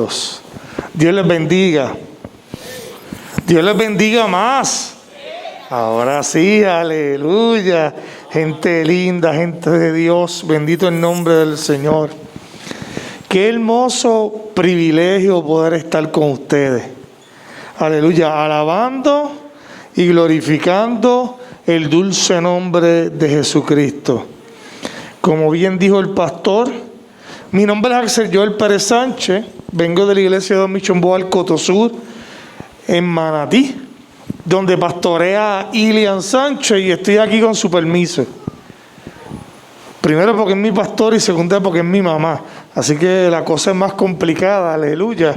benditos. Dios les bendiga. Dios les bendiga más. Ahora sí, aleluya. Gente linda, gente de Dios, bendito el nombre del Señor. Qué hermoso privilegio poder estar con ustedes. Aleluya, alabando y glorificando el dulce nombre de Jesucristo. Como bien dijo el pastor, mi nombre es Axel Joel Pérez Sánchez, vengo de la iglesia de Don Mission Boal Cotosur, en Manatí, donde pastorea Ilian Sánchez, y estoy aquí con su permiso. Primero porque es mi pastor y segundo porque es mi mamá. Así que la cosa es más complicada, aleluya.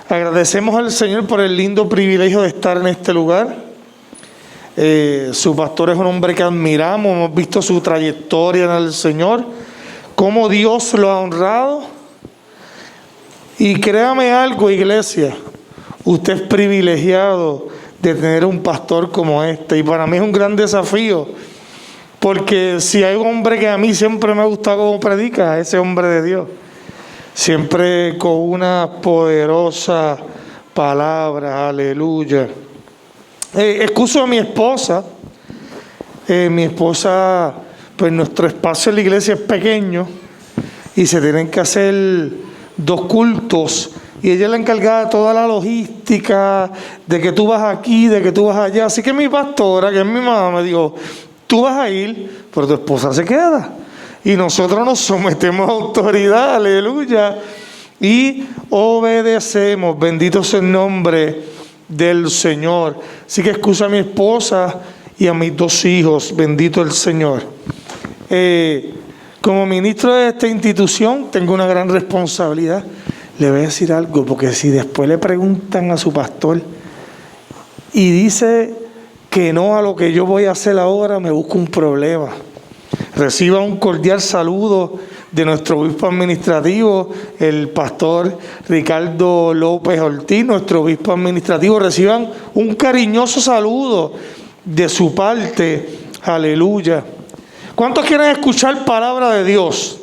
Agradecemos al Señor por el lindo privilegio de estar en este lugar. Su pastor es un hombre que admiramos, hemos visto su trayectoria en el Señor, cómo Dios lo ha honrado. Y créame algo, iglesia, usted es privilegiado de tener un pastor como este, y para mí es un gran desafío, porque si hay un hombre que a mí siempre me ha gustado como predica, ese hombre de Dios, siempre con una poderosa palabra, aleluya. Excuso a mi esposa, pues nuestro espacio en la iglesia es pequeño y se tienen que hacer 2 cultos. Y ella es la encargada de toda la logística, de que tú vas aquí, de que tú vas allá. Así que mi pastora, que es mi mamá, me dijo, tú vas a ir, pero tu esposa se queda. Y nosotros nos sometemos a autoridad, aleluya. Y obedecemos, bendito sea el nombre del Señor. Así que excusa a mi esposa y a mis 2 hijos, bendito el Señor. Como ministro de esta institución, tengo una gran responsabilidad. Le voy a decir algo, porque si después le preguntan a su pastor y dice que no a lo que yo voy a hacer ahora, me busco un problema. Reciba un cordial saludo de nuestro obispo administrativo, el pastor Ricardo López Ortiz, nuestro obispo administrativo. Reciban un cariñoso saludo de su parte, aleluya. ¿Cuántos quieren escuchar palabra de Dios?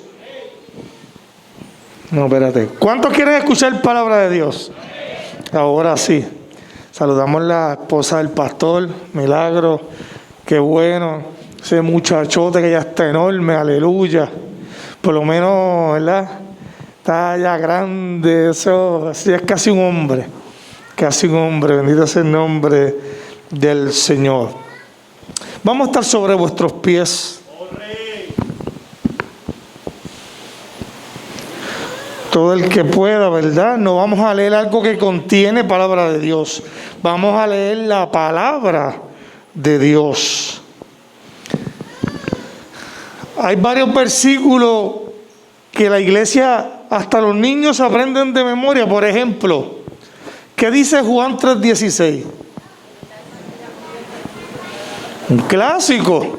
No, espérate. ¿Cuántos quieren escuchar palabra de Dios? Ahora sí. Saludamos a la esposa del pastor, Milagro. Qué bueno. Ese muchachote que ya está enorme, aleluya. Por lo menos, ¿verdad? Está ya grande, eso. Así es casi un hombre. Casi un hombre. Bendito sea el nombre del Señor. Vamos a estar sobre vuestros pies. Todo el que pueda, ¿verdad? No vamos a leer algo que contiene palabra de Dios. Vamos a leer la palabra de Dios. Hay varios versículos que la iglesia, hasta los niños aprenden de memoria. Por ejemplo, ¿qué dice Juan 3:16? Un clásico.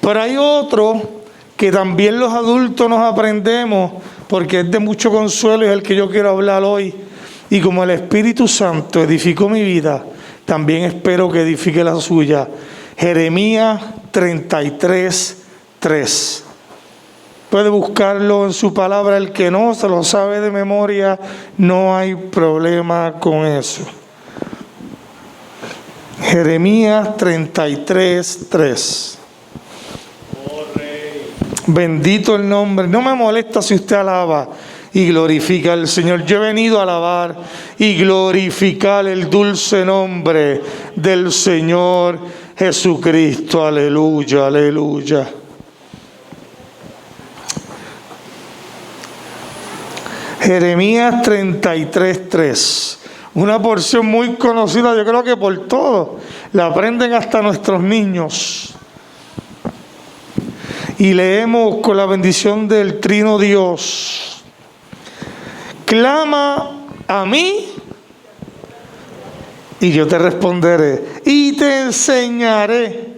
Pero hay otro que también los adultos nos aprendemos, porque es de mucho consuelo y es el que yo quiero hablar hoy. Y como el Espíritu Santo edificó mi vida, también espero que edifique la suya. Jeremías 33:3. Puede buscarlo en su palabra. El que no se lo sabe de memoria, no hay problema con eso. Jeremías 33:3. Bendito el nombre. No me molesta si usted alaba y glorifica al Señor. Yo he venido a alabar y glorificar el dulce nombre del Señor Jesucristo. Aleluya, aleluya. Jeremías 33:3. Una porción muy conocida, yo creo que por todos. La aprenden hasta nuestros niños. Y leemos con la bendición del Trino Dios. Clama a mí y yo te responderé. Y te enseñaré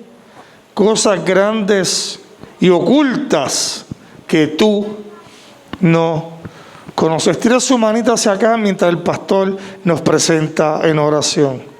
cosas grandes y ocultas que tú no conoces. Tira su manita hacia acá mientras el pastor nos presenta en oración.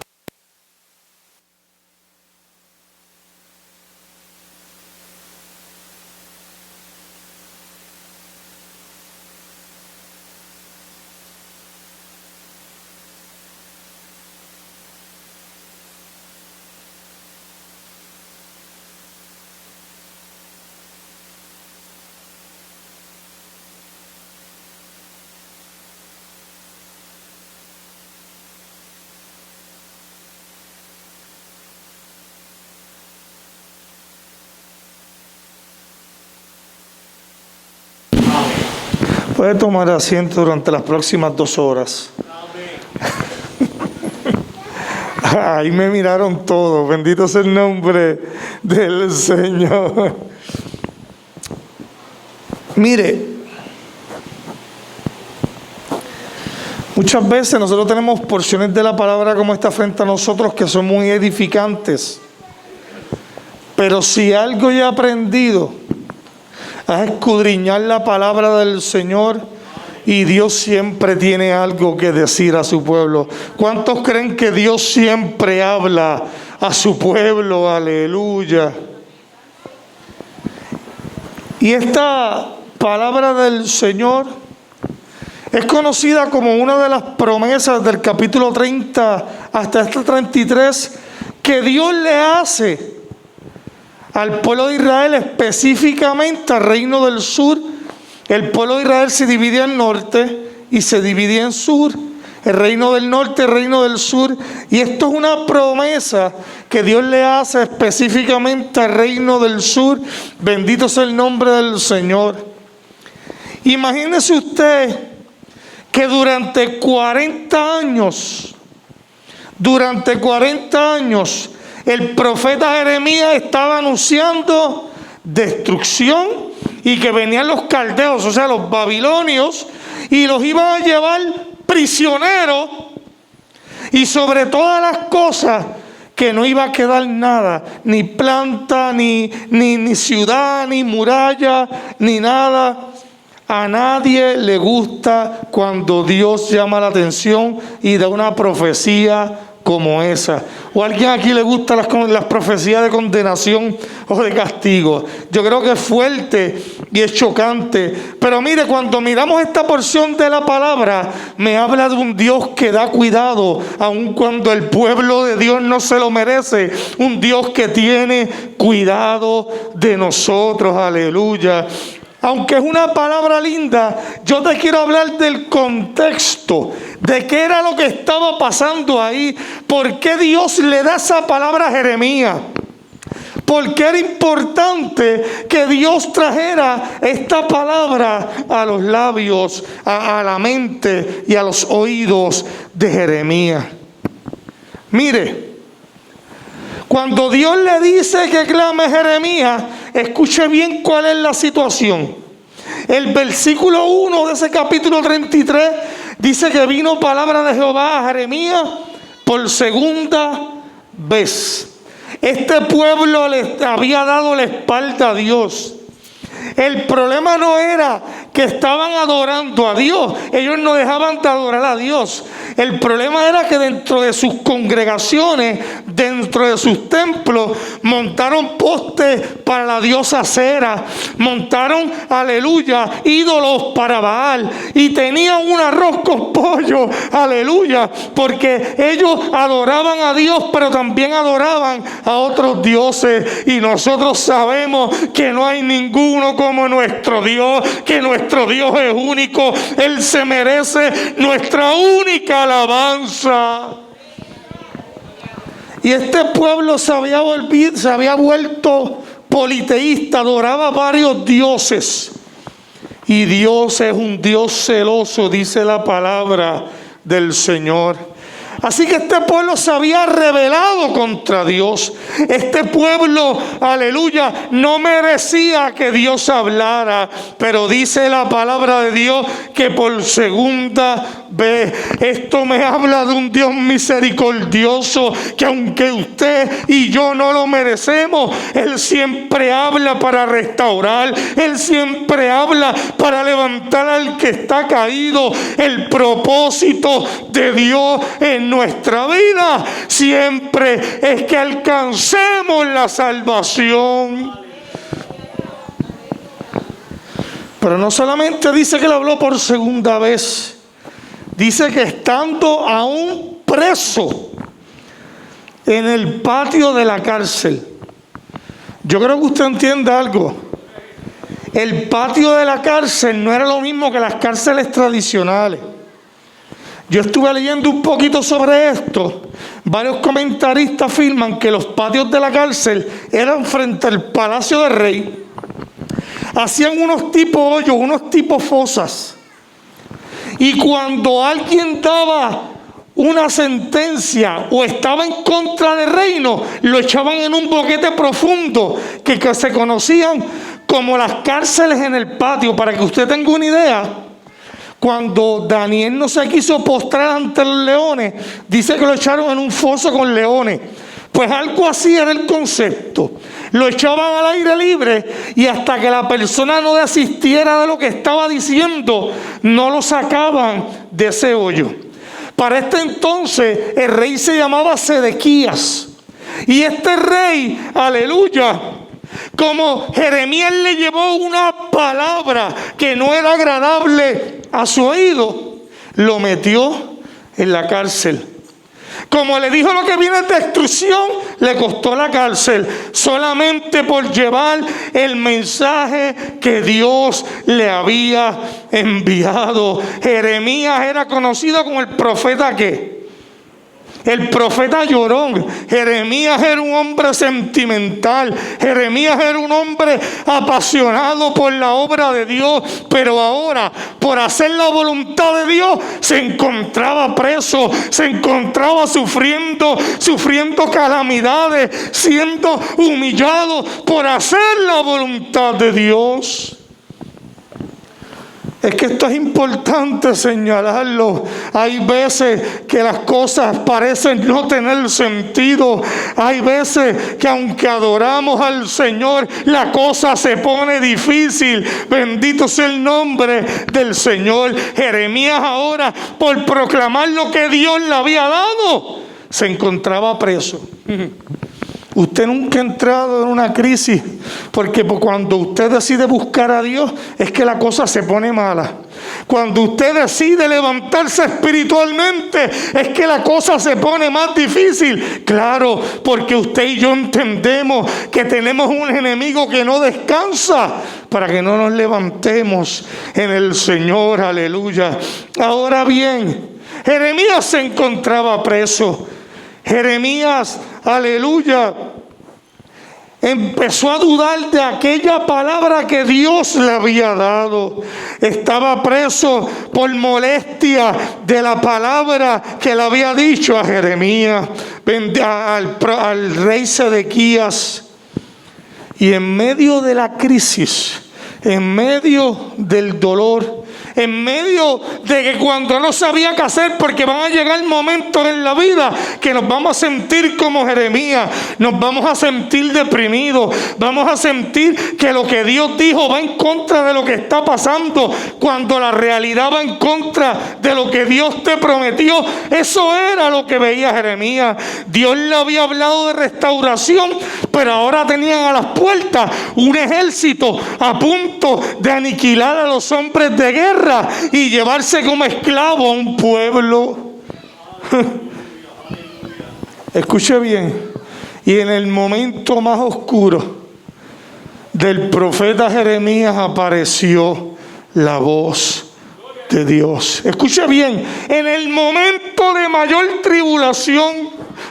Puede tomar asiento durante las próximas 2 horas. Ahí me miraron todos. Bendito sea el nombre del Señor. Mire, muchas veces nosotros tenemos porciones de la palabra como esta frente a nosotros que son muy edificantes. Pero si algo yo he aprendido es escudriñar la palabra del Señor, y Dios siempre tiene algo que decir a su pueblo. ¿Cuántos creen que Dios siempre habla a su pueblo? Aleluya. Y esta palabra del Señor es conocida como una de las promesas del capítulo 30 hasta este 33 que Dios le hace al pueblo de Israel, específicamente al reino del sur. El pueblo de Israel se dividía en norte y se dividía en sur. El reino del norte, el reino del sur. Y esto es una promesa que Dios le hace específicamente al reino del sur. Bendito sea el nombre del Señor. Imagínese usted que durante 40 años, el profeta Jeremías estaba anunciando destrucción y que venían los caldeos, o sea, los babilonios, y los iban a llevar prisioneros, y sobre todas las cosas, que no iba a quedar nada, ni planta, ni ciudad, ni muralla, ni nada. A nadie le gusta cuando Dios llama la atención y da una profecía como esa. ¿O a alguien aquí le gustan las profecías de condenación o de castigo? Yo creo que es fuerte y es chocante. Pero mire, cuando miramos esta porción de la palabra, me habla de un Dios que da cuidado, aun cuando el pueblo de Dios no se lo merece. Un Dios que tiene cuidado de nosotros. Aleluya. Aunque es una palabra linda, yo te quiero hablar del contexto, de qué era lo que estaba pasando ahí, por qué Dios le da esa palabra a Jeremías, por qué era importante que Dios trajera esta palabra a los labios, a la mente y a los oídos de Jeremías. Mire, cuando Dios le dice que clame Jeremías, escuche bien cuál es la situación. El versículo 1 de ese capítulo 33 dice que vino palabra de Jehová a Jeremías por segunda vez. Este pueblo le había dado la espalda a Dios. El problema no era que estaban adorando a Dios. Ellos no dejaban de adorar a Dios. El problema era que dentro de sus congregaciones, dentro de sus templos, montaron postes para la diosa Acera, montaron, aleluya, ídolos para Baal, y tenían un arroz con pollo, aleluya, porque ellos adoraban a Dios, pero también adoraban a otros dioses. Y nosotros sabemos que no hay ninguno como nuestro Dios, que nuestro Dios es único. Él se merece nuestra única alabanza. Y este pueblo se había vuelto politeísta, adoraba varios dioses. Y Dios es un Dios celoso, dice la palabra del Señor. Así que este pueblo se había rebelado contra Dios. Este pueblo, aleluya, no merecía que Dios hablara. Pero dice la palabra de Dios que por segunda vez, esto me habla de un Dios misericordioso, que aunque usted y yo no lo merecemos, Él siempre habla para restaurar. Él siempre habla para levantar al que está caído. El propósito de Dios en nuestra vida siempre es que alcancemos la salvación. Pero no solamente dice que le habló por segunda vez, dice que estando aún preso en el patio de la cárcel. Yo creo que usted entienda algo. El patio de la cárcel no era lo mismo que las cárceles tradicionales. Yo estuve leyendo un poquito sobre esto. Varios comentaristas afirman que los patios de la cárcel eran frente al palacio del rey. Hacían unos tipos hoyos, unos tipos fosas. Y cuando alguien daba una sentencia o estaba en contra del reino, lo echaban en un boquete profundo que se conocían como las cárceles en el patio. Para que usted tenga una idea, cuando Daniel no se quiso postrar ante los leones, dice que lo echaron en un foso con leones. Pues algo así era el concepto. Lo echaban al aire libre y hasta que la persona no desistiera de lo que estaba diciendo, no lo sacaban de ese hoyo. Para este entonces el rey se llamaba Sedequías. Y este rey, aleluya, como Jeremías le llevó una palabra que no era agradable a su oído, lo metió en la cárcel. Como le dijo lo que viene es destrucción, le costó la cárcel solamente por llevar el mensaje que Dios le había enviado. Jeremías era conocido como el profeta ¿qué? El profeta llorón. Jeremías era un hombre sentimental. Jeremías era un hombre apasionado por la obra de Dios. Pero ahora, por hacer la voluntad de Dios, se encontraba preso, se encontraba sufriendo calamidades, siendo humillado por hacer la voluntad de Dios. Es que esto es importante señalarlo. Hay veces que las cosas parecen no tener sentido. Hay veces que aunque adoramos al Señor, la cosa se pone difícil. Bendito sea el nombre del Señor. Jeremías ahora, por proclamar lo que Dios le había dado, se encontraba preso. Usted nunca ha entrado en una crisis, porque cuando usted decide buscar a Dios es que la cosa se pone mala. Cuando usted decide levantarse espiritualmente es que la cosa se pone más difícil. Claro, porque usted y yo entendemos que tenemos un enemigo que no descansa para que no nos levantemos en el Señor. Aleluya. Ahora bien, Jeremías se encontraba preso. Jeremías, aleluya, empezó a dudar de aquella palabra que Dios le había dado. Estaba preso por molestia de la palabra que le había dicho a Jeremías, al rey Sedequías. Y en medio de la crisis, en medio del dolor, en medio de que cuando no sabía qué hacer, porque van a llegar momentos en la vida que nos vamos a sentir como Jeremías, nos vamos a sentir deprimidos, vamos a sentir que lo que Dios dijo va en contra de lo que está pasando, cuando la realidad va en contra de lo que Dios te prometió. Eso era lo que veía Jeremías. Dios le había hablado de restauración, pero ahora tenían a las puertas un ejército a punto de aniquilar a los hombres de guerra y llevarse como esclavo a un pueblo. Escuche bien. Y en el momento más oscuro del profeta Jeremías apareció la voz de Dios. Escuche bien. En el momento de mayor tribulación,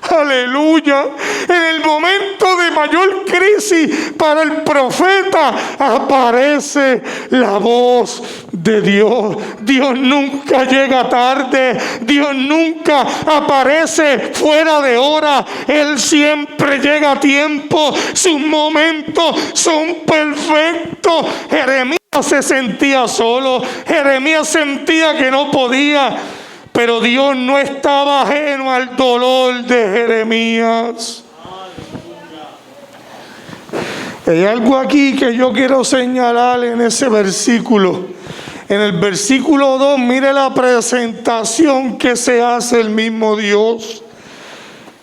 aleluya, en el momento de mayor crisis para el profeta, aparece la voz de Dios. Dios nunca llega tarde. Dios nunca aparece fuera de hora. Él siempre llega a tiempo. Sus momentos son perfectos. Jeremías se sentía solo. Jeremías sentía que no podía. Pero Dios no estaba ajeno al dolor de Jeremías. Hay algo aquí que yo quiero señalar en ese versículo. En el versículo 2, mire la presentación que se hace el mismo Dios.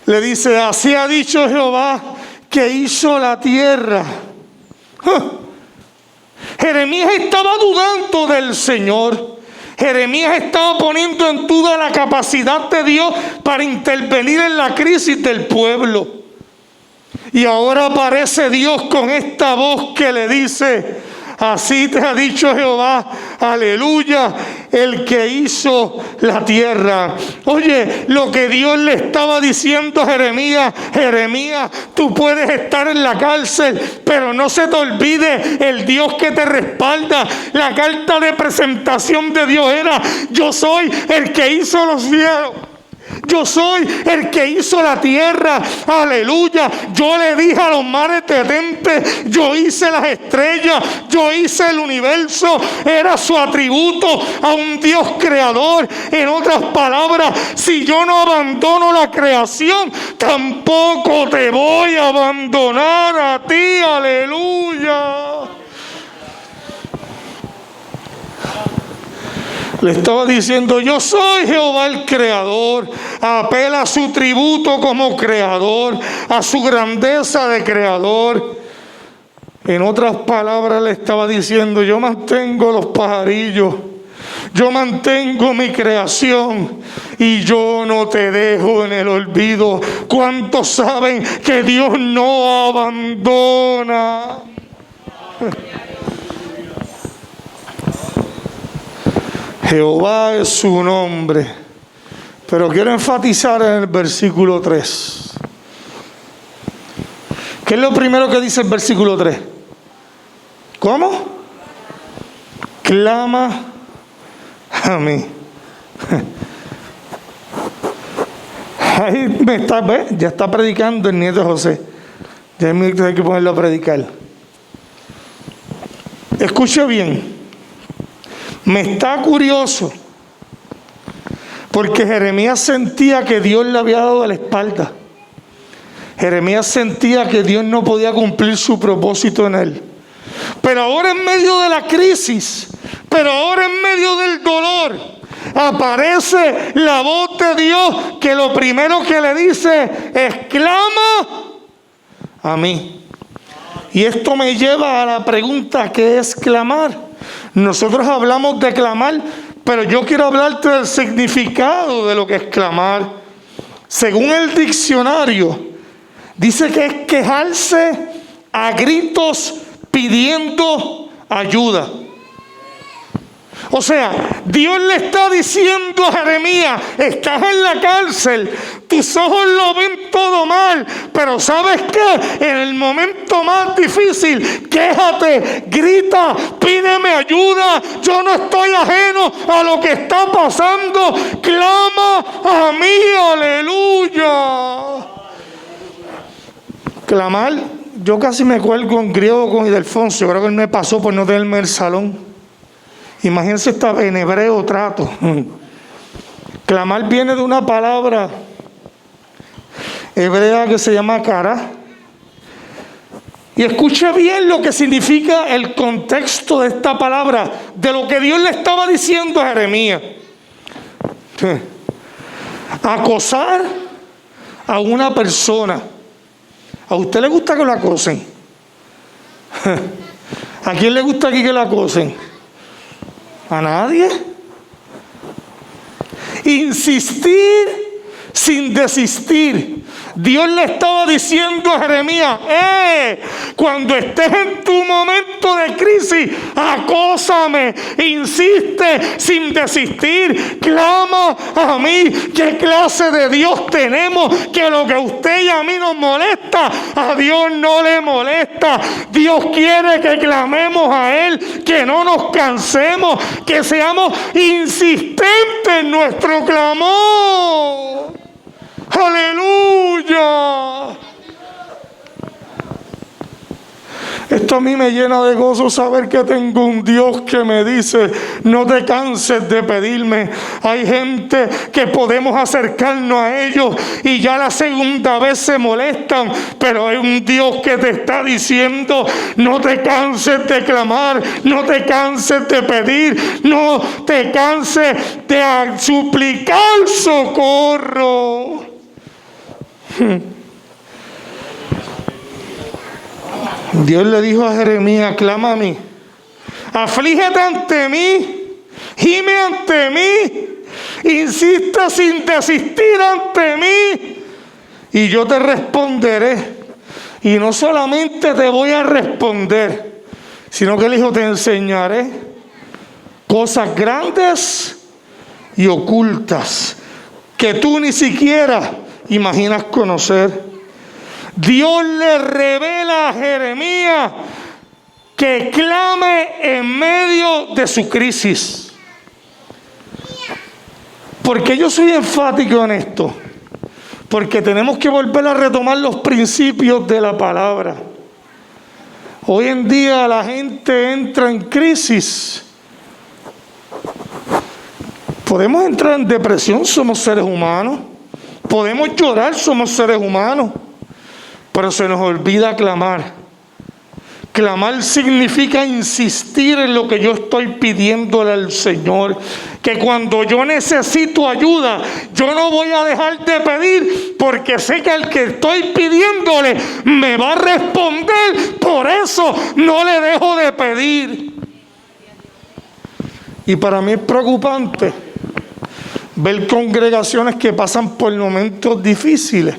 Le dice: así ha dicho Jehová, que hizo la tierra. Jeremías estaba dudando del Señor. Jeremías estaba poniendo en duda la capacidad de Dios para intervenir en la crisis del pueblo. Y ahora aparece Dios con esta voz que le dice: Así te ha dicho Jehová, aleluya, el que hizo la tierra. Oye, lo que Dios le estaba diciendo a Jeremías: Jeremías, tú puedes estar en la cárcel, pero no se te olvide el Dios que te respalda. La carta de presentación de Dios era: yo soy el que hizo los cielos. Yo soy el que hizo la tierra, aleluya. Yo le dije a los mares detente, yo hice las estrellas, yo hice el universo. Era su atributo a un Dios creador. En otras palabras, si yo no abandono la creación, tampoco te voy a abandonar a ti, aleluya. Le estaba diciendo: yo soy Jehová el creador. Apela a su tributo como creador, a su grandeza de creador. En otras palabras, le estaba diciendo: yo mantengo los pajarillos, yo mantengo mi creación y yo no te dejo en el olvido. ¿Cuántos saben que Dios no abandona? Jehová es su nombre. Pero quiero enfatizar en el versículo 3. ¿Qué es lo primero que dice el versículo 3? ¿Cómo? Clama a mí. Ahí me está, ¿ves? Ya está predicando el nieto José. Ya hay que ponerlo a predicar. Escuche bien. Me está curioso, porque Jeremías sentía que Dios le había dado la espalda. Jeremías sentía que Dios no podía cumplir su propósito en él. Pero ahora, en medio de la crisis, pero ahora en medio del dolor, aparece la voz de Dios, que lo primero que le dice es: clama a mí. Y esto me lleva a la pregunta: ¿qué es clamar? Nosotros hablamos de clamar, pero yo quiero hablarte del significado de lo que es clamar. Según el diccionario, dice que es quejarse a gritos pidiendo ayuda. O sea, Dios le está diciendo a Jeremías: estás en la cárcel, tus ojos lo ven todo mal, pero ¿sabes qué? En el momento más difícil, quéjate, grita, pídeme ayuda. Yo no estoy ajeno a lo que está pasando. Clama a mí, aleluya. Clamar, yo casi me cuelgo en griego con Ildefonso. Creo que él me pasó por no tenerme el salón. Imagínense, en hebreo trato. Clamar viene de una palabra hebrea que se llama cara. Y escuche bien lo que significa el contexto de esta palabra, de lo que Dios le estaba diciendo a Jeremías. Acosar a una persona. ¿A usted le gusta que lo acosen? ¿A quién le gusta aquí que lo acosen? ¿A nadie? Insistir sin desistir. Dios le estaba diciendo a Jeremías: cuando estés en tu momento de crisis, acósame, insiste sin desistir, clama a mí. ¿Qué clase de Dios tenemos? Que lo que a usted y a mí nos molesta, a Dios no le molesta. Dios quiere que clamemos a Él, que no nos cansemos, que seamos insistentes en nuestro clamor. ¡Aleluya! Esto a mí me llena de gozo, saber que tengo un Dios que me dice: no te canses de pedirme. Hay gente que podemos acercarnos a ellos y ya la segunda vez se molestan, pero hay un Dios que te está diciendo: no te canses de clamar, no te canses de pedir, no te canses de suplicar socorro. Dios le dijo a Jeremías: clama a mí, aflígete ante mí, gime ante mí, insiste sin desistir ante mí, y yo te responderé. Y no solamente te voy a responder, sino que él dijo, te enseñaré cosas grandes y ocultas que tú ni siquiera imaginas conocer. Dios le revela a Jeremías que clame en medio de su crisis. ¿Por qué yo soy enfático en esto? Porque tenemos que volver a retomar los principios de la palabra. Hoy en día la gente entra en crisis. Podemos entrar en depresión, somos seres humanos. Podemos llorar, somos seres humanos. Pero se nos olvida clamar. Clamar significa insistir en lo que yo estoy pidiéndole al Señor. Que cuando yo necesito ayuda, yo no voy a dejar de pedir, porque sé que al que estoy pidiéndole me va a responder. Por eso no le dejo de pedir. Y para mí es preocupante ver congregaciones que pasan por momentos difíciles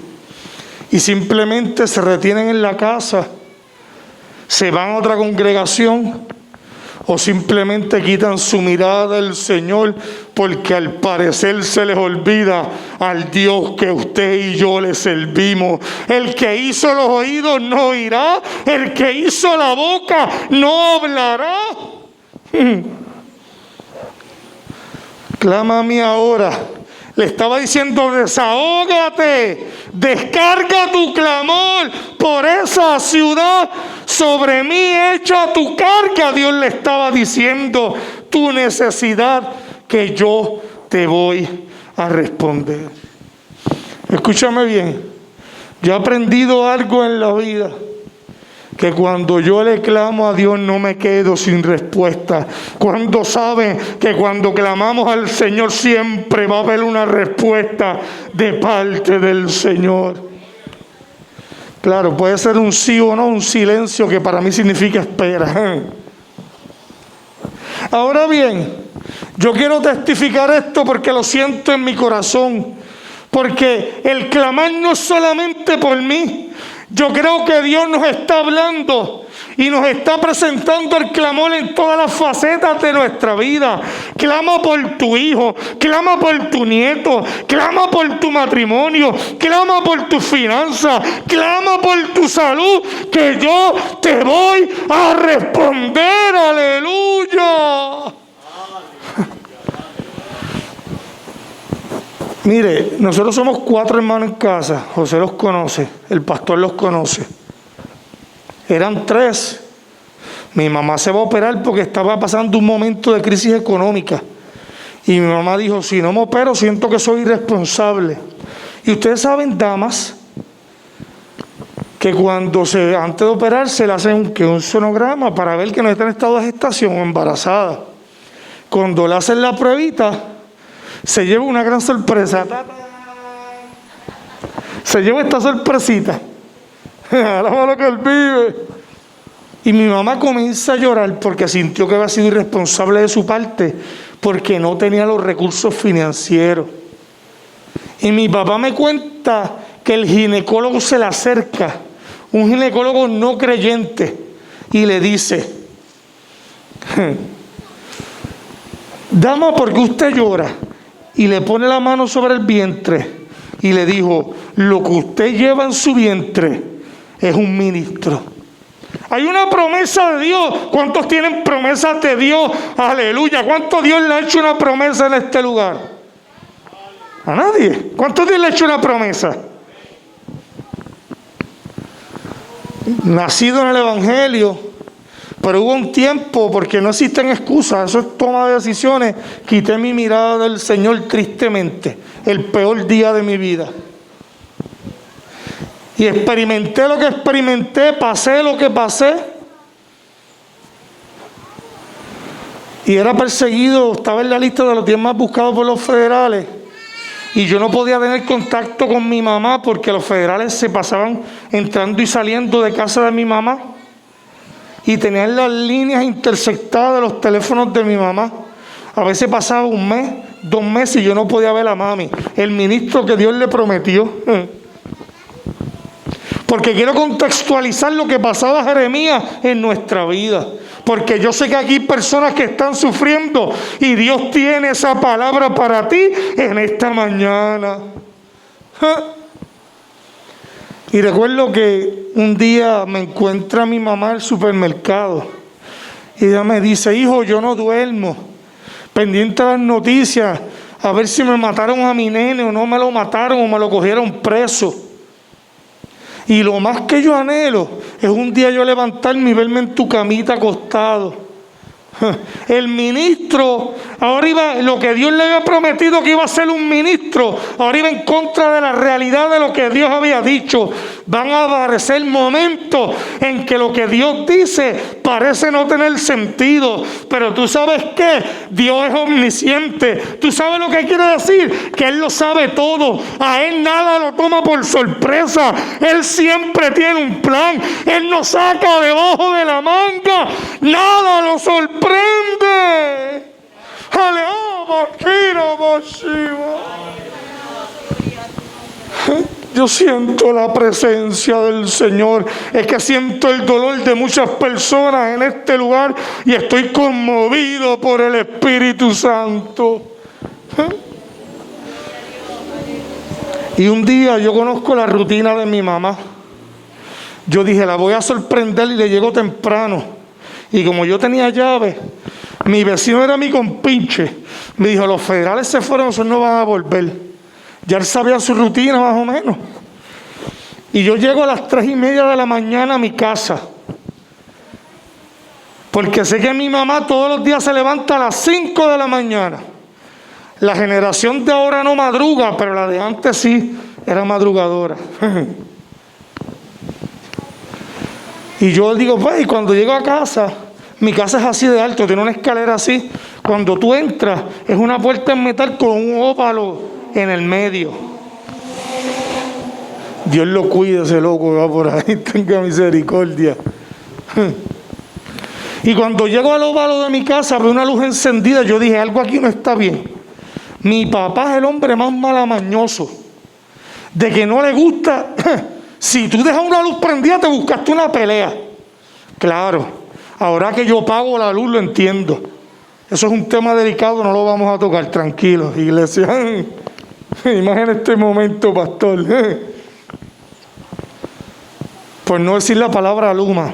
y simplemente se retienen en la casa, se van a otra congregación o simplemente quitan su mirada del Señor porque al parecer se les olvida al Dios que usted y yo le servimos. El que hizo los oídos no oirá, el que hizo la boca no hablará. Clama a mí ahora. Le estaba diciendo, desahógate, descarga tu clamor por esa ciudad, sobre mí echa tu carga. Dios le estaba diciendo tu necesidad, que yo te voy a responder. Escúchame bien, yo he aprendido algo en la vida, que cuando yo le clamo a Dios no me quedo sin respuesta. Cuando saben que cuando clamamos al Señor siempre va a haber una respuesta de parte del Señor. Claro, puede ser un sí o no, un silencio que para mí significa espera. Ahora bien, yo quiero testificar esto porque lo siento en mi corazón. Porque el clamar no es solamente por mí. Yo creo que Dios nos está hablando y nos está presentando el clamor en todas las facetas de nuestra vida. Clama por tu hijo, clama por tu nieto, clama por tu matrimonio, clama por tus finanzas, clama por tu salud, que yo te voy a responder. Aleluya. Mire, nosotros somos 4 hermanos en casa. José los conoce, el pastor los conoce. Eran 3. Mi mamá se va a operar porque estaba pasando un momento de crisis económica. Y mi mamá dijo, si no me opero, siento que soy irresponsable. Y ustedes saben, damas, que cuando antes de operarse le hacen un sonograma para ver que no está en estado de gestación o embarazada. Cuando le hacen la pruebita, se lleva una gran sorpresa. Se lleva esta sorpresita. Alaba lo que él vive. Y mi mamá comienza a llorar porque sintió que había sido irresponsable de su parte, porque no tenía los recursos financieros. Y mi papá me cuenta que el ginecólogo se le acerca, un ginecólogo no creyente, y le dice, dama, ¿por qué usted llora? Y le pone la mano sobre el vientre y le dijo, lo que usted lleva en su vientre es un ministro. Hay una promesa de Dios. ¿Cuántos tienen promesas de Dios? Aleluya. ¿Cuántos Dios le ha hecho una promesa en este lugar? A nadie. ¿Cuántos Dios le ha hecho una promesa? Nacido en el Evangelio. Pero hubo un tiempo, porque no existen excusas, eso es toma de decisiones, quité mi mirada del Señor tristemente, el peor día de mi vida. Y experimenté lo que experimenté, pasé lo que pasé. Y era perseguido, estaba en la lista de los 10 más buscados por los federales. Y yo no podía tener contacto con mi mamá porque los federales se pasaban entrando y saliendo de casa de mi mamá. Y tenían las líneas intersectadas de los teléfonos de mi mamá. A veces pasaba 1 mes, 2 meses y yo no podía ver a mami, el ministro que Dios le prometió. Porque quiero contextualizar lo que pasaba Jeremías en nuestra vida. porque yo sé que aquí hay personas que están sufriendo y Dios tiene esa palabra para ti en esta mañana. Y recuerdo que un día me encuentra mi mamá en el supermercado y ella me dice: hijo, yo no duermo, pendiente de las noticias, a ver si me mataron a mi nene o no me lo mataron o me lo cogieron preso. Y lo más que yo anhelo es un día yo levantarme y verme en tu camita acostado. El ministro, ahora iba, lo que Dios le había prometido que iba a ser un ministro, ahora iba en contra de la realidad de lo que Dios había dicho. Van a aparecer momentos en que lo que Dios dice parece no tener sentido, pero tú sabes qué, Dios es omnisciente. Tú sabes lo que quiere decir, que Él lo sabe todo, a Él nada lo toma por sorpresa, Él siempre tiene un plan, Él nos saca debajo de la manga, nada lo sorprende. Yo siento la presencia del Señor. Es que siento el dolor de muchas personas en este lugar y estoy conmovido por el Espíritu Santo. Y un día yo conozco la rutina de mi mamá. Yo dije, la voy a sorprender y le llego temprano. Y como yo tenía llave, mi vecino era mi compinche. Me dijo: los federales se fueron, esos no van a volver. Ya él sabía su rutina más o menos. Y yo llego a las 3:30 de la mañana a mi casa, porque sé que mi mamá todos los días se levanta a las 5 de la mañana. La generación de ahora no madruga, pero la de antes sí, era madrugadora. Y yo digo, pues, y cuando llego a casa, mi casa es así de alto, tiene una escalera así. Cuando tú entras, es una puerta en metal con un óvalo en el medio. Dios lo cuide, ese loco que va por ahí, tenga misericordia. Y cuando llego al óvalo de mi casa, veo una luz encendida. Yo dije, algo aquí no está bien. Mi papá es el hombre más malamañoso, de que no le gusta. Si tú dejas una luz prendida, te buscaste una pelea. Claro, ahora que yo pago la luz lo entiendo. Eso es un tema delicado, no lo vamos a tocar, tranquilos, iglesia. Imagina este momento, pastor. Por no decir la palabra luma.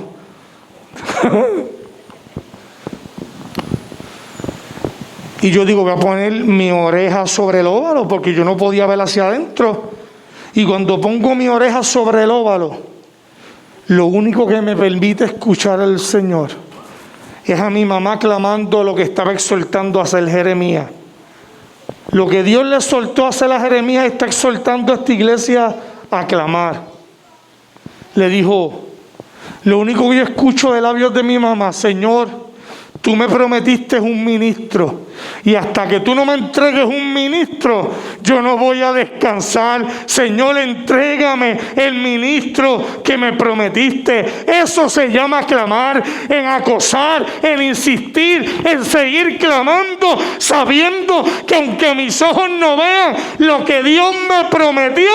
Y yo digo, voy a poner mi oreja sobre el óvalo, porque yo no podía ver hacia adentro. Y cuando pongo mi oreja sobre el óvalo, lo único que me permite escuchar al Señor es a mi mamá clamando lo que estaba exhortando a hacer Jeremías. Lo que Dios le soltó a hacer a Jeremías está exhortando a esta iglesia a clamar. Le dijo, lo único que yo escucho de labios de mi mamá: Señor, tú me prometiste un ministro, y hasta que tú no me entregues un ministro, yo no voy a descansar. Señor, entrégame el ministro que me prometiste. Eso se llama clamar, en acosar, en insistir, en seguir clamando, sabiendo que aunque mis ojos no vean lo que Dios me prometió,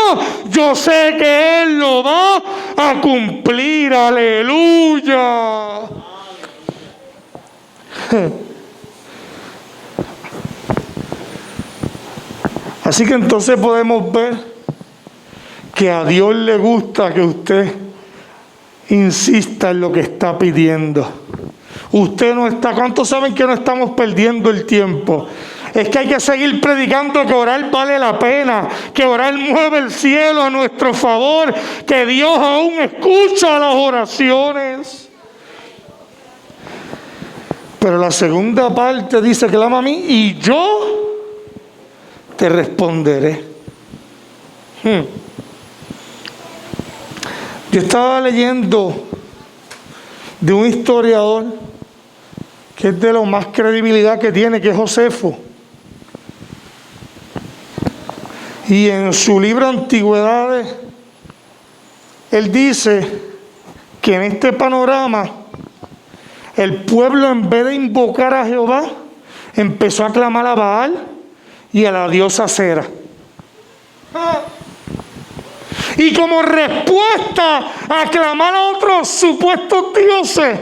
yo sé que Él lo va a cumplir. Aleluya. Así que entonces podemos ver que a Dios le gusta que usted insista en lo que está pidiendo. Usted no está, ¿cuántos saben que no estamos perdiendo el tiempo? Es que hay que seguir predicando que orar vale la pena, que orar mueve el cielo a nuestro favor, que Dios aún escucha las oraciones. Pero la segunda parte dice, clama a mí y yo te responderé. Yo estaba leyendo de un historiador que es de lo más credibilidad que tiene, que es Josefo. Y en su libro Antigüedades, él dice que en este panorama el pueblo, en vez de invocar a Jehová, empezó a clamar a Baal y a la diosa Cera. Y como respuesta a clamar a otros supuestos dioses,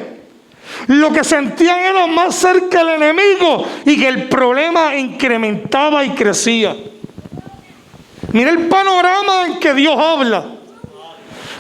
lo que sentían era más cerca del enemigo y que el problema incrementaba y crecía. Mira el panorama en que Dios habla.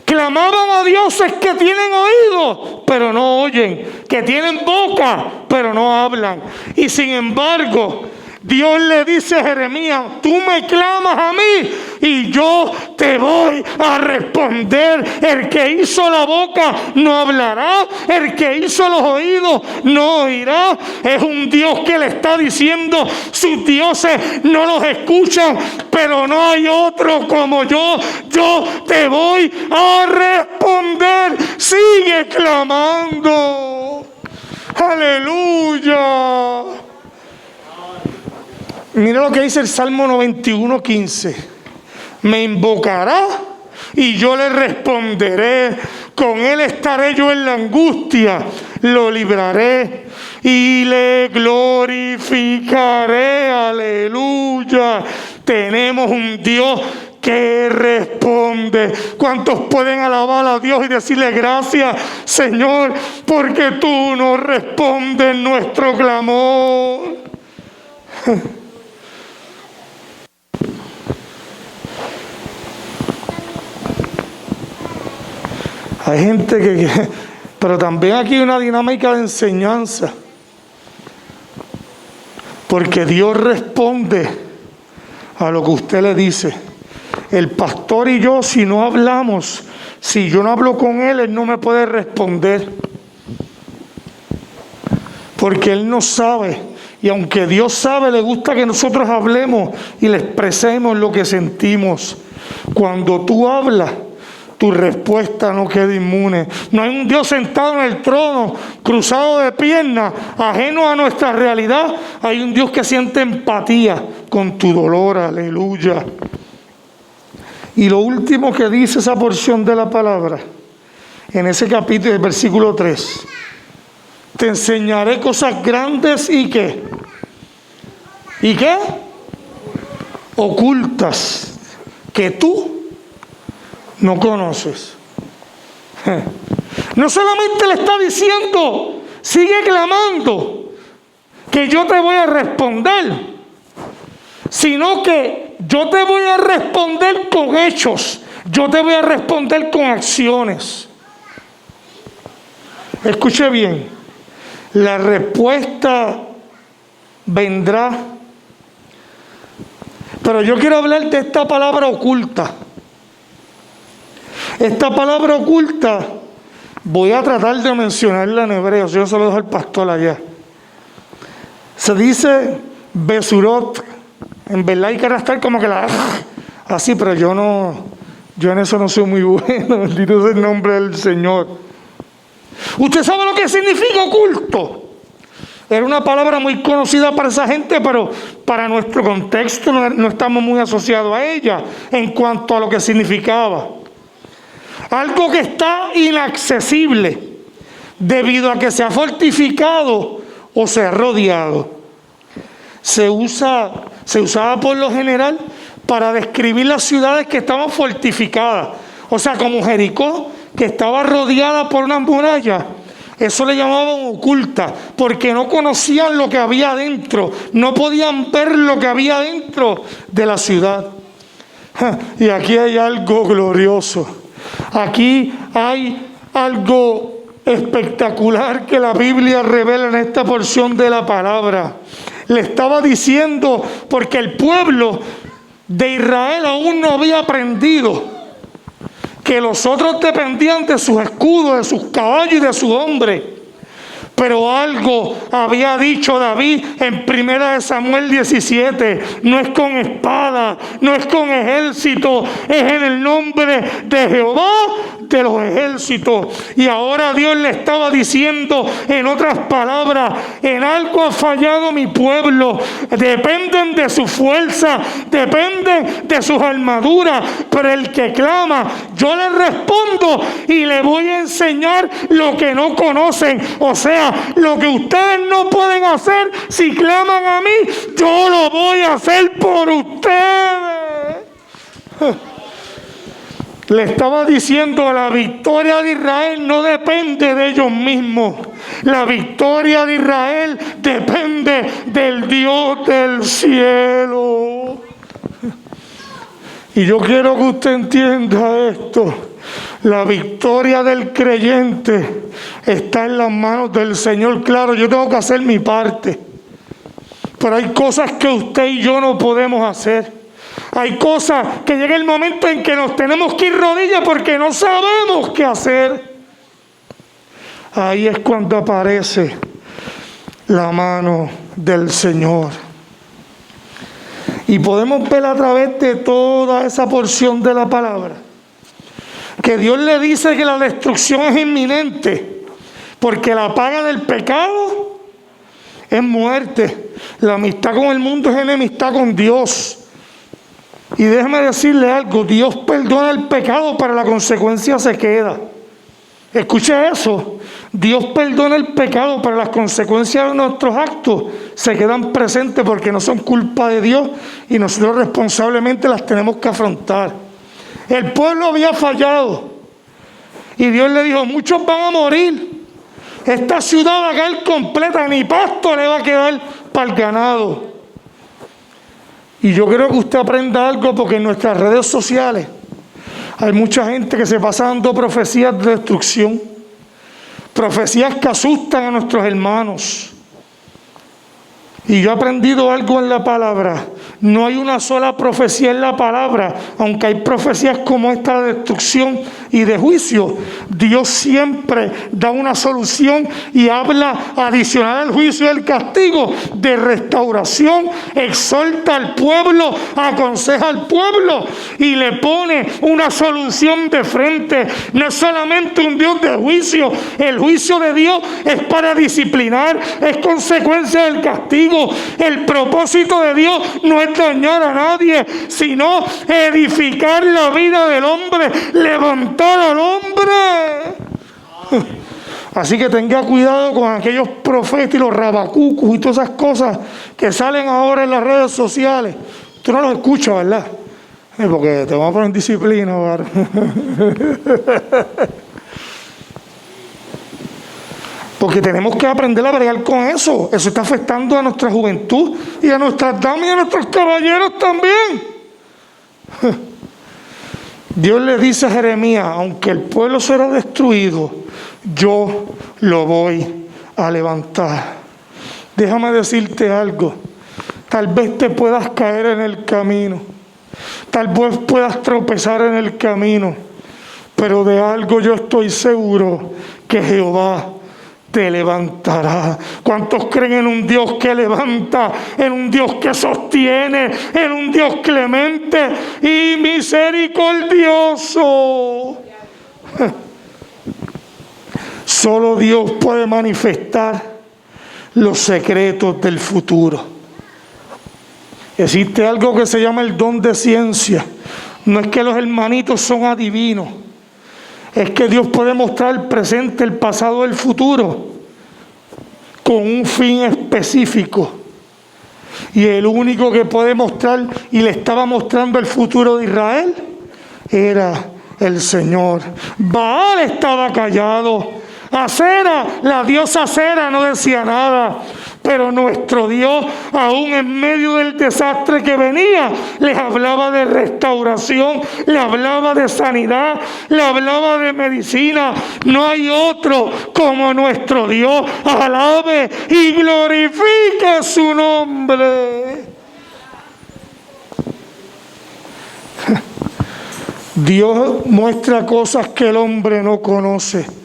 Clamaban a dioses que tienen oídos, pero no oyen, que tienen boca, pero no hablan. Y sin embargo, Dios le dice a Jeremías: tú me clamas a mí y yo te voy a responder. El que hizo la boca no hablará, el que hizo los oídos no oirá. Es un Dios que le está diciendo: sus dioses no los escuchan, pero no hay otro como yo te voy a responder. Sigue clamando. Aleluya. Mira lo que dice el Salmo 91:15. Me invocará y yo le responderé. Con él estaré yo en la angustia. Lo libraré y le glorificaré. Aleluya. Tenemos un Dios que responde. ¿Cuántos pueden alabar a Dios y decirle: gracias, Señor, porque tú nos respondes nuestro clamor? Hay gente pero también aquí hay una dinámica de enseñanza. Porque Dios responde a lo que usted le dice. El pastor y yo, si no hablamos, si yo no hablo con él no me puede responder. Porque él no sabe. Y aunque Dios sabe, le gusta que nosotros hablemos y le expresemos lo que sentimos. Cuando tú hablas, tu respuesta no queda inmune. No hay un Dios sentado en el trono, cruzado de piernas, ajeno a nuestra realidad. Hay un Dios que siente empatía con tu dolor. Aleluya. Y lo último que dice esa porción de la palabra, en ese capítulo, el versículo 3. Te enseñaré cosas grandes y ¿qué? ¿Y qué? Ocultas, que tú no conoces. No solamente le está diciendo: sigue clamando, que yo te voy a responder, sino que yo te voy a responder con hechos, yo te voy a responder con acciones. Escuche bien, la respuesta vendrá, pero yo quiero hablar de esta palabra oculta. Esta palabra oculta voy a tratar de mencionarla en hebreo. Yo se lo dejo al pastor allá. Se dice Besurot. En verdad hay que arrastrar como que así, pero yo en eso no soy muy bueno. Bendito es el nombre del Señor. ¿Usted sabe lo que significa oculto? Era una palabra muy conocida para esa gente, pero para nuestro contexto no estamos muy asociados a ella en cuanto a lo que significaba. Algo que está inaccesible debido a que se ha fortificado o se ha rodeado. Se usaba por lo general para describir las ciudades que estaban fortificadas. O sea, como Jericó, que estaba rodeada por unas murallas. Eso le llamaban oculta, porque no conocían lo que había adentro. No podían ver lo que había dentro de la ciudad. Y aquí hay algo glorioso. Aquí hay algo espectacular que la Biblia revela en esta porción de la palabra. Le estaba diciendo, porque el pueblo de Israel aún no había aprendido que los otros dependían de sus escudos, de sus caballos y de sus hombres. Pero algo había dicho David en 1 Samuel 17. No es con espada, no es con ejército, es en el nombre de Jehová de los ejércitos. Y ahora Dios le estaba diciendo, en otras palabras: en algo ha fallado mi pueblo. Dependen de su fuerza, dependen de sus armaduras. Pero el que clama, yo le respondo y le voy a enseñar lo que no conocen. O sea, lo que ustedes no pueden hacer, si claman a mí, yo lo voy a hacer por ustedes. Le estaba diciendo: la victoria de Israel no depende de ellos mismos. La victoria de Israel depende del Dios del cielo. Y yo quiero que usted entienda esto. La victoria del creyente está en las manos del Señor. Claro, yo tengo que hacer mi parte. Pero hay cosas que usted y yo no podemos hacer. Hay cosas que llega el momento en que nos tenemos que ir rodillas porque no sabemos qué hacer. Ahí es cuando aparece la mano del Señor. Y podemos ver a través de toda esa porción de la palabra que Dios le dice que la destrucción es inminente, porque la paga del pecado es muerte. La amistad con el mundo es enemistad con Dios. Y déjeme decirle algo, Dios perdona el pecado, pero la consecuencia se queda. Escuche eso, Dios perdona el pecado, pero las consecuencias de nuestros actos se quedan presentes porque no son culpa de Dios y nosotros responsablemente las tenemos que afrontar. El pueblo había fallado y Dios le dijo, muchos van a morir. Esta ciudad va a caer completa, ni pasto le va a quedar para el ganado. Y yo creo que usted aprenda algo, porque en nuestras redes sociales hay mucha gente que se pasa dando profecías de destrucción, profecías que asustan a nuestros hermanos. Y yo he aprendido algo en la palabra. No hay una sola profecía en la palabra, aunque hay profecías como esta de destrucción y de juicio. Dios siempre da una solución y habla adicional al juicio y al castigo de restauración. Exhorta al pueblo, aconseja al pueblo y le pone una solución de frente. No es solamente un Dios de juicio. El juicio de Dios es para disciplinar, es consecuencia del castigo. El propósito de Dios no es dañar a nadie, sino edificar la vida del hombre, levantar al hombre. Así que tenga cuidado con aquellos profetas y los rabacucos y todas esas cosas que salen ahora en las redes sociales. Tú no los escuchas, ¿verdad? Porque te vamos a poner en disciplina, ¿verdad? Porque tenemos que aprender a bregar con eso. Eso está afectando a nuestra juventud y a nuestras damas y a nuestros caballeros también. Dios le dice a Jeremías, aunque el pueblo será destruido, yo lo voy a levantar. Déjame decirte algo. Tal vez te puedas caer en el camino. Tal vez puedas tropezar en el camino. Pero de algo yo estoy seguro, que Jehová te levantará. ¿Cuántos creen en un Dios que levanta, en un Dios que sostiene, en un Dios clemente y misericordioso? Solo Dios puede manifestar los secretos del futuro. Existe algo que se llama el don de ciencia. No es que los hermanitos son adivinos. Es que Dios puede mostrar el presente, el pasado, el futuro con un fin específico. Y el único que puede mostrar y le estaba mostrando el futuro de Israel era el Señor. Baal estaba callado. Acera, la diosa Acera, no decía nada. Pero nuestro Dios, aún en medio del desastre que venía, les hablaba de restauración, le hablaba de sanidad, le hablaba de medicina. No hay otro como nuestro Dios. Alabe y glorifique su nombre. Dios muestra cosas que el hombre no conoce.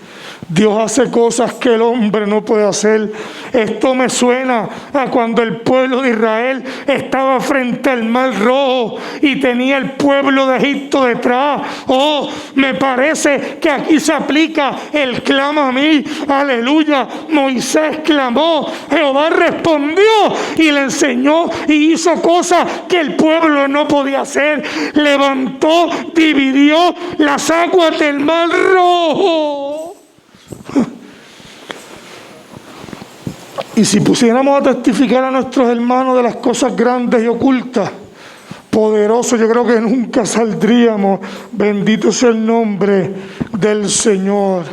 Dios hace cosas que el hombre no puede hacer. Esto me suena a cuando el pueblo de Israel estaba frente al Mar Rojo y tenía el pueblo de Egipto detrás. Oh, me parece que aquí se aplica el clama a mí. Aleluya. Moisés clamó, Jehová respondió y le enseñó y hizo cosas que el pueblo no podía hacer. Levantó, dividió las aguas del Mar Rojo. Y si pusiéramos a testificar a nuestros hermanos de las cosas grandes y ocultas, poderosos, yo creo que nunca saldríamos. Bendito sea el nombre del Señor.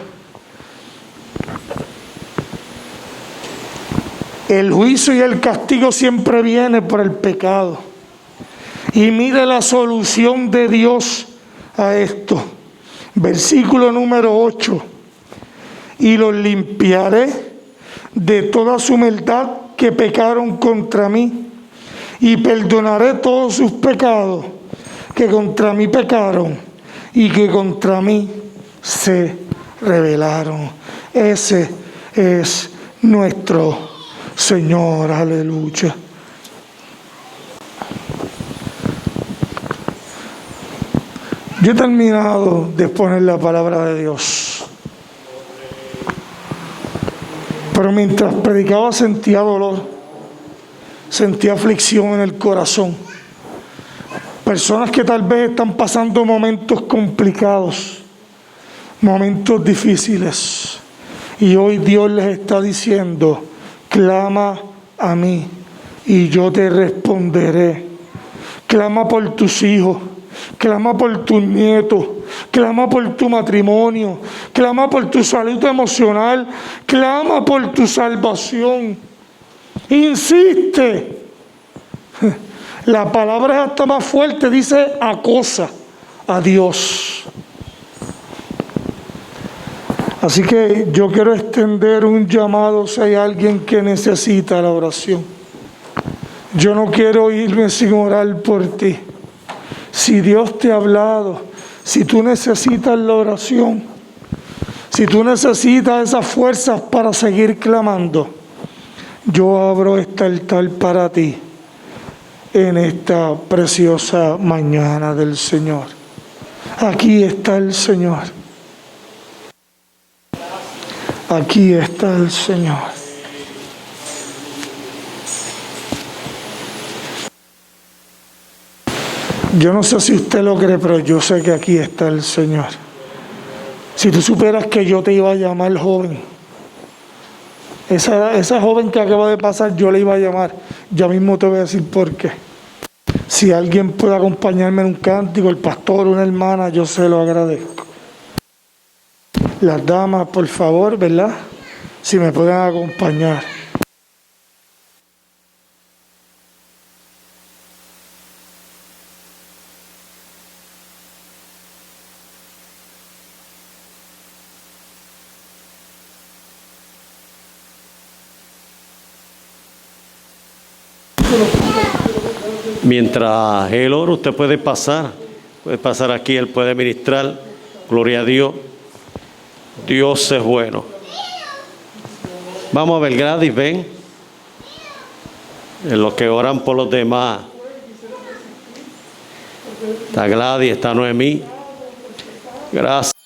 El juicio y el castigo siempre viene por el pecado. Y mire la solución de Dios a esto. Versículo número 8. Y los limpiaré de toda su maldad que pecaron contra mí, y perdonaré todos sus pecados que contra mí pecaron y que contra mí se rebelaron. Ese es nuestro Señor, aleluya. Yo he terminado de exponer la palabra de Dios, pero mientras predicaba sentía dolor, sentía aflicción en el corazón. Personas que tal vez están pasando momentos complicados, momentos difíciles, y hoy Dios les está diciendo: clama a mí y yo te responderé. Clama por tus hijos, clama por tus nietos, clama por tu matrimonio, clama por tu salud emocional, clama por tu salvación. Insiste. La palabra es hasta más fuerte, dice: acosa a Dios. Así que yo quiero extender un llamado si hay alguien que necesita la oración. Yo no quiero irme sin orar por ti. Si Dios te ha hablado, si tú necesitas la oración, si tú necesitas esas fuerzas para seguir clamando, yo abro este altar para ti en esta preciosa mañana del Señor. Aquí está el Señor. Aquí está el Señor. Yo no sé si usted lo cree, pero yo sé que aquí está el Señor. Si tú supieras que yo te iba a llamar joven, esa joven que acaba de pasar, yo le iba a llamar. Ya mismo te voy a decir por qué. Si alguien puede acompañarme en un cántico, el pastor, una hermana, yo se lo agradezco. Las damas, por favor, ¿verdad? Si me pueden acompañar. Mientras él ora, usted puede pasar aquí, él puede ministrar. Gloria a Dios. Dios es bueno. Vamos a ver, Gladys, ven. En los que oran por los demás. Está Gladys, está Noemí. Gracias.